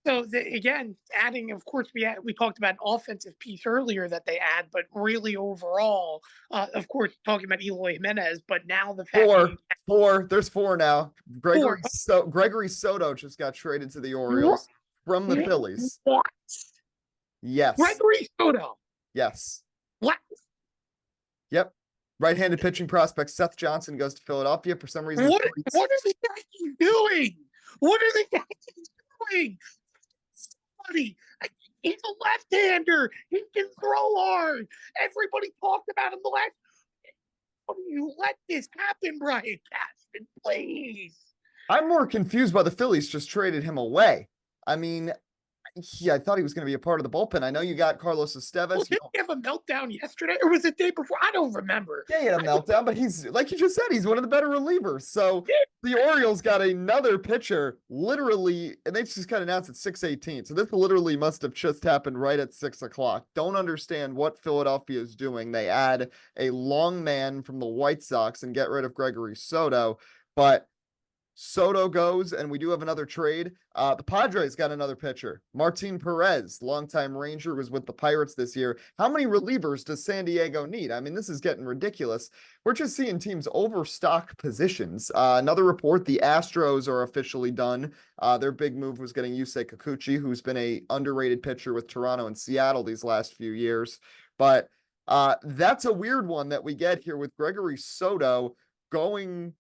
S2: Again, adding, of course, we talked about an offensive piece earlier that they add, but really overall, of course, talking about Eloy Jimenez, but now the fact
S1: there's 4 now. Gregory Soto just got traded to the Orioles from the Phillies.
S2: What?
S1: Yes.
S2: Gregory Soto.
S1: Yes.
S2: What?
S1: Yep. Right-handed pitching prospect Seth Johnson goes to Philadelphia for some reason.
S2: What are the Yankees doing? What are the Yankees doing? Somebody, he's a left-hander. He can throw hard. Everybody talked about him the last. How do you let this happen, Brian Cashman? Please.
S1: I'm more confused by the Phillies just traded him away. I mean, I thought he was going to be a part of the bullpen. I know you got Carlos Estevez.
S2: Well, did he have a meltdown yesterday, or was it the day before? I don't remember.
S1: Yeah, he had a meltdown, but he's, like you just said, he's one of the better relievers. So the Orioles got another pitcher, literally, and they just got announced at 6:18. So this literally must have just happened right at 6 o'clock. Don't understand what Philadelphia is doing. They add a long man from the White Sox and get rid of Gregory Soto, but Soto goes, and we do have another trade. The Padres got another pitcher. Martin Perez, longtime Ranger, was with the Pirates this year. How many relievers does San Diego need? I mean, this is getting ridiculous. We're just seeing teams overstock positions. Another report, the Astros are officially done. Their big move was getting Yusei Kikuchi, who's been a underrated pitcher with Toronto and Seattle these last few years. But that's a weird one that we get here with Gregory Soto going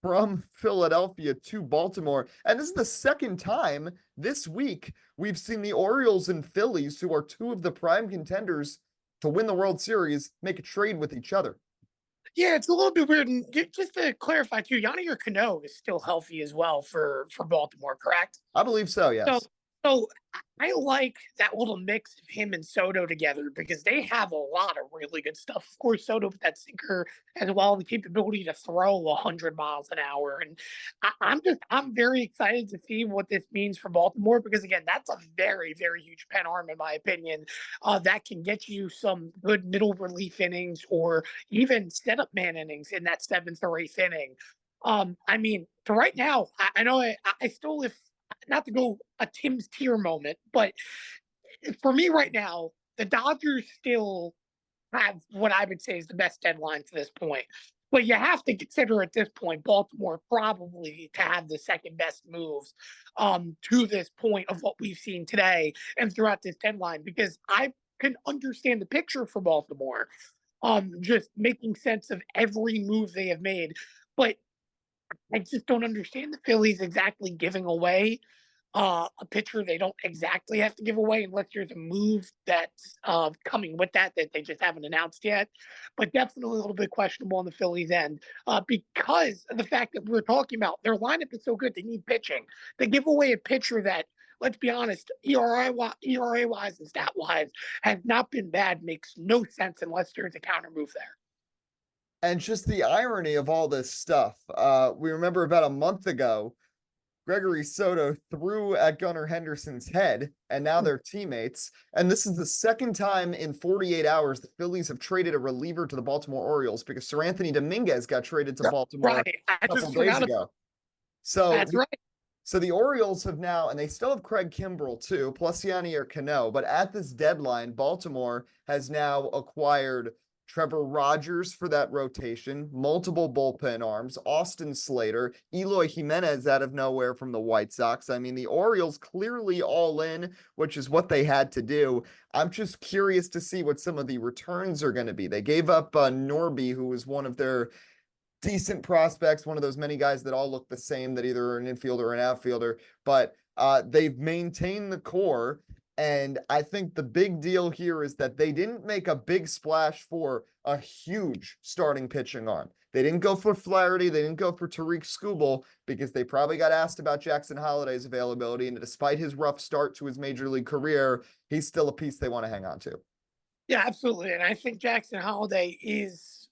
S1: from Philadelphia to Baltimore. And this is the second time this week we've seen the Orioles and Phillies, who are 2 of the prime contenders to win the World Series, make a trade with each other.
S2: Yeah, it's a little bit weird. And just to clarify too, Yanni Cano is still healthy as well for Baltimore, correct?
S1: I believe so, yes.
S2: So I like that little mix of him and Soto together because they have a lot of really good stuff. Of course, Soto with that sinker as well, the capability to throw 100 miles an hour. And I'm very excited to see what this means for Baltimore because, again, that's a very, very huge pen arm, in my opinion, that can get you some good middle relief innings or even setup man innings in that 7th or 8th inning. I mean, for right now, I know I still live. Not to go a Tim's tier moment, but for me right now, the Dodgers still have what I would say is the best deadline to this point. But you have to consider at this point, Baltimore probably to have the second best moves to this point of what we've seen today and throughout this deadline, because I can understand the picture for Baltimore, just making sense of every move they have made. But I just don't understand the Phillies exactly giving away a pitcher they don't exactly have to give away unless there's a move that's coming with that they just haven't announced yet. But definitely a little bit questionable on the Phillies end because of the fact that we're talking about their lineup is so good, they need pitching. They give away a pitcher that, let's be honest, ERA-wise and stat-wise has not been bad, makes no sense unless there's a counter move there.
S1: And just the irony of all this stuff. We remember about a month ago, Gregory Soto threw at Gunnar Henderson's head, and now they're teammates. And this is the second time in 48 hours the Phillies have traded a reliever to the Baltimore Orioles because Sir Anthony Dominguez got traded to Baltimore a couple days ago. So
S2: that's right.
S1: So the Orioles have now, and they still have Craig Kimbrell too, plus Yanni Cano. But at this deadline, Baltimore has now acquired Trevor Rogers for that rotation, multiple bullpen arms, Austin Slater, Eloy Jimenez out of nowhere from the White Sox. I mean, the Orioles clearly all in, which is what they had to do. I'm just curious to see what some of the returns are going to be. They gave up Norby, who was one of their decent prospects, one of those many guys that all look the same, that either are an infielder or an outfielder, but they've maintained the core. And I think the big deal here is that they didn't make a big splash for a huge starting pitching arm. They didn't go for Flaherty. They didn't go for Tariq Skubal because they probably got asked about Jackson Holliday's availability. And despite his rough start to his major league career, he's still a piece they want to hang on to.
S2: Yeah, absolutely. And I think Jackson Holliday is,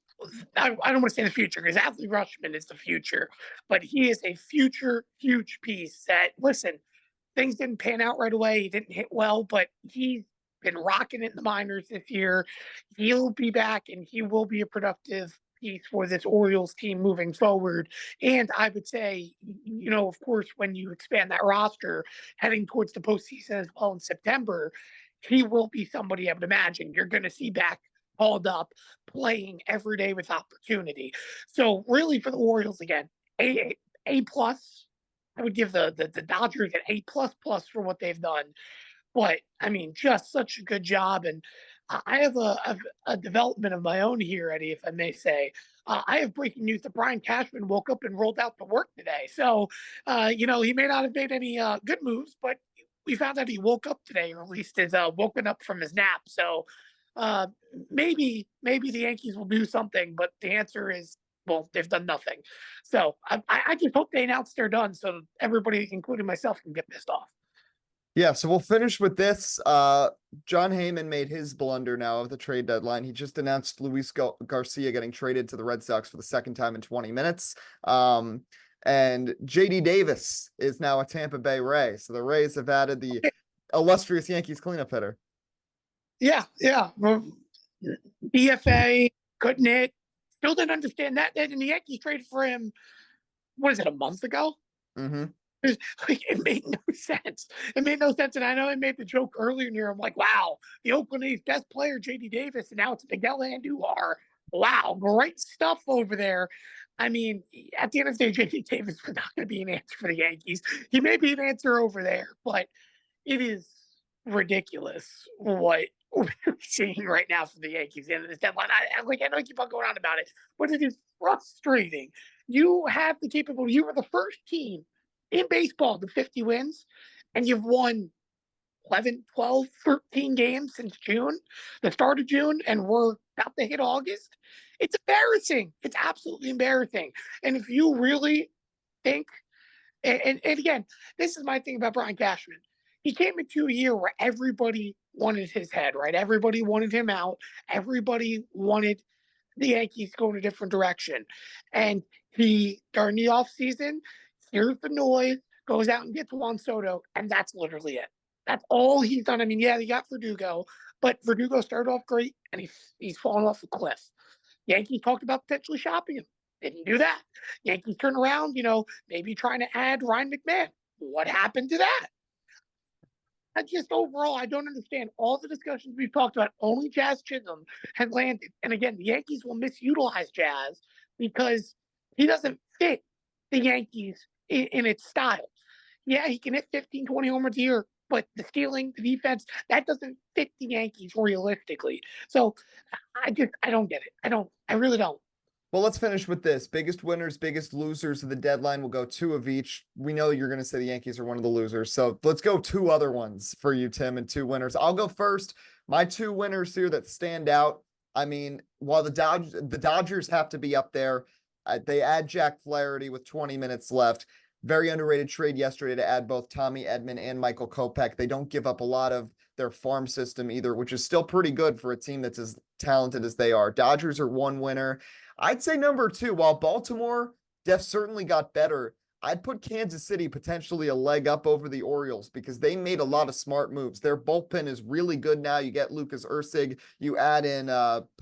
S2: I don't want to say the future because Adley Rutschman is the future, but he is a future huge piece that, listen, things didn't pan out right away. He didn't hit well, but he's been rocking it in the minors this year. He'll be back and he will be a productive piece for this Orioles team moving forward. And I would say, of course, when you expand that roster heading towards the postseason as well in September, he will be somebody I would imagine you're going to see back hauled up playing every day with opportunity. So really for the Orioles again, A plus. I would give the Dodgers an A plus plus for what they've done. But I mean, just such a good job. And I have a development of my own here, Eddie, if I may say. I have breaking news that Brian Cashman woke up and rolled out to work today. So, he may not have made any good moves, but we found out he woke up today, or at least is woken up from his nap. So maybe the Yankees will do something, but the answer is, well, they've done nothing. So I just hope they announce they're done so everybody, including myself, can get pissed off.
S1: Yeah, so we'll finish with this. John Heyman made his blunder now of the trade deadline. He just announced Luis Garcia getting traded to the Red Sox for the second time in 20 minutes. And JD Davis is now a Tampa Bay Ray. So the Rays have added the illustrious Yankees cleanup hitter.
S2: Yeah. Well, DFA, couldn't hit. Still didn't understand that. And the Yankees traded for him, what is it, a month ago?
S1: Mm-hmm.
S2: It made no sense. It made no sense. And I know I made the joke earlier in here. I'm like, wow, the Oakland A's best player, JD Davis, and now it's Miguel Andujar. Wow, great stuff over there. I mean, at the end of the day, JD Davis was not going to be an answer for the Yankees. He may be an answer over there, but it is ridiculous what we're seeing right now from the Yankees in this deadline. I know I keep on going on about it, but it is frustrating. You have the capability. You were the first team in baseball to 50 wins, and you've won 11, 12, 13 games since June, the start of June, and we're about to hit August. It's embarrassing. It's absolutely embarrassing. And if you really think, and again, this is my thing about Brian Cashman. He came into a year where everybody wanted his head, right? Everybody wanted him out. Everybody wanted the Yankees to go in a different direction. And he, during the offseason, hears the noise, goes out and gets Juan Soto, and that's literally it. That's all he's done. I mean, yeah, he got Verdugo, but Verdugo started off great, and he's fallen off a cliff. Yankees talked about potentially shopping him. Didn't do that. Yankees turn around, maybe trying to add Ryan McMahon. What happened to that? Overall, I don't understand all the discussions we've talked about. Only Jazz Chisholm has landed. And again, the Yankees will misutilize Jazz because he doesn't fit the Yankees in its style. Yeah, he can hit 15, 20 homers a year, but the stealing, the defense, that doesn't fit the Yankees realistically. So I don't get it. I really don't.
S1: Well, let's finish with this. Biggest winners, biggest losers of the deadline. We'll go two of each. We know you're going to say the Yankees are one of the losers. So let's go two other ones for you, Tim, and two winners. I'll go first. My two winners here that stand out. I mean, while the Dodgers have to be up there, they add Jack Flaherty with 20 minutes left. Very underrated trade yesterday to add both Tommy Edman and Michael Kopech. They don't give up a lot of their farm system either, which is still pretty good for a team that's as talented as they are. Dodgers are one winner. I'd say number two, while Baltimore certainly got better, I'd put Kansas City potentially a leg up over the Orioles because they made a lot of smart moves. Their bullpen is really good now. You get Lucas Erceg, you add in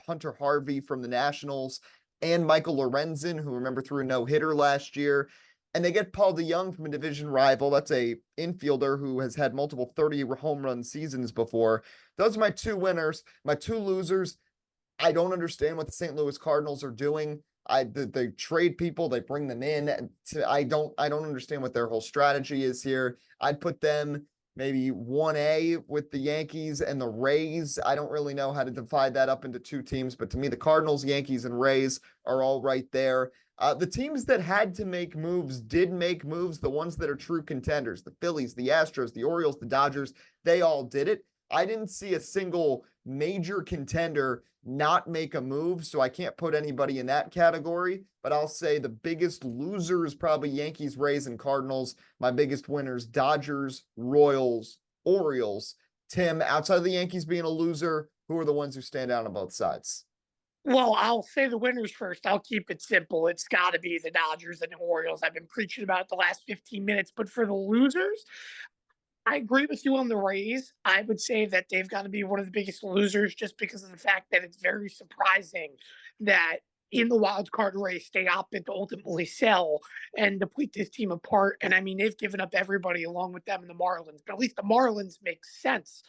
S1: Hunter Harvey from the Nationals, and Michael Lorenzen, who remember threw a no-hitter last year. And they get Paul DeJong from a division rival. That's a infielder who has had multiple 30 home run seasons before. Those are my two winners. My two losers, I don't understand what the St. Louis Cardinals are doing. They trade people, they bring them in. I don't understand what their whole strategy is here. I'd put them maybe 1A with the Yankees and the Rays. I don't really know how to divide that up into two teams, but to me, the Cardinals, Yankees, and Rays are all right there. The teams that had to make moves did make moves. The ones that are true contenders, the Phillies, the Astros, the Orioles, the Dodgers, they all did it. I didn't see a single major contender not make a move, so I can't put anybody in that category, but I'll say the biggest loser is probably Yankees, Rays, and Cardinals. My biggest winners, Dodgers, Royals, Orioles. Tim, outside of the Yankees being a loser, who are the ones who stand out on both sides?
S2: Well, I'll say the winners first. I'll keep it simple. It's got to be the Dodgers and the Orioles. I've been preaching about it the last 15 minutes. But for the losers, I agree with you on the Rays. I would say that they've got to be one of the biggest losers just because of the fact that it's very surprising that in the wild card race they opted to ultimately sell and deplete this team apart. And I mean, they've given up everybody along with them and the Marlins, but at least the Marlins make sense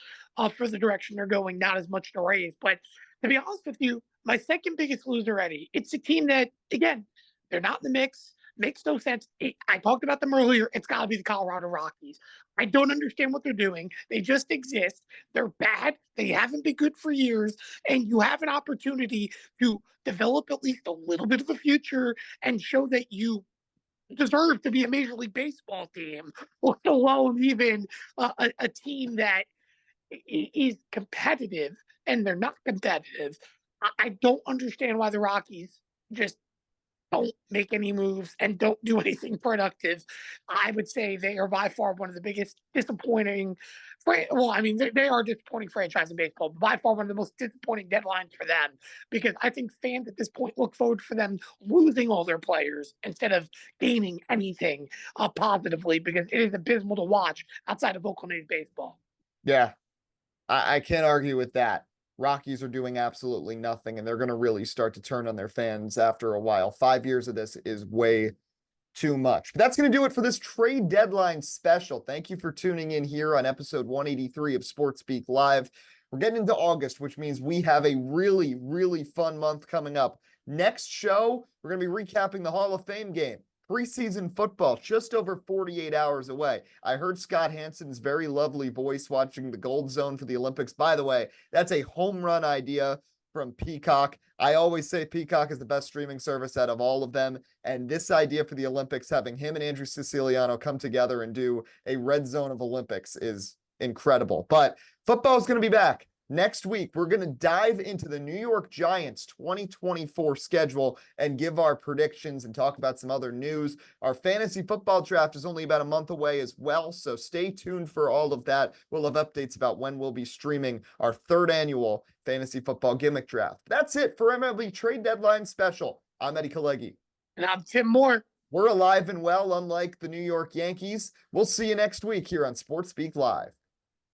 S2: for the direction they're going, not as much the Rays. But to be honest with you, my second biggest loser, Eddie, it's a team that, again, they're not in the mix. Makes no sense. I talked about them earlier. It's got to be the Colorado Rockies. I don't understand what they're doing. They just exist. They're bad. They haven't been good for years. And you have an opportunity to develop at least a little bit of a future and show that you deserve to be a Major League Baseball team, let alone even a team that is competitive, and they're not competitive. I don't understand why the Rockies just don't make any moves and don't do anything productive. I would say they are by far one of the biggest disappointing. Well, I mean, they are a disappointing franchise in baseball, but by far one of the most disappointing deadlines for them, because I think fans at this point look forward for them losing all their players instead of gaining anything positively, because it is abysmal to watch outside of Oakland A's baseball.
S1: Yeah, I can't argue with that. Rockies are doing absolutely nothing, and they're going to really start to turn on their fans after a while. 5 years of this is way too much. But that's going to do it for this trade deadline special. Thank you for tuning in here on episode 183 of Sports Speak Live. We're getting into August, which means we have a really, really fun month coming up. Next show, we're going to be recapping the Hall of Fame game. Preseason football, just over 48 hours away. I heard Scott Hansen's very lovely voice watching the Gold Zone for the Olympics. By the way, that's a home run idea from Peacock. I always say Peacock is the best streaming service out of all of them. And this idea for the Olympics, having him and Andrew Siciliano come together and do a red zone of Olympics, is incredible. But football is going to be back. Next week, we're going to dive into the New York Giants 2024 schedule and give our predictions and talk about some other news. Our fantasy football draft is only about a month away as well, so stay tuned for all of that. We'll have updates about when we'll be streaming our third annual fantasy football gimmick draft. That's it for MLB Trade Deadline Special. I'm Eddie Kalegi.
S2: And I'm Tim Moore.
S1: We're alive and well, unlike the New York Yankees. We'll see you next week here on Sports Speak Live.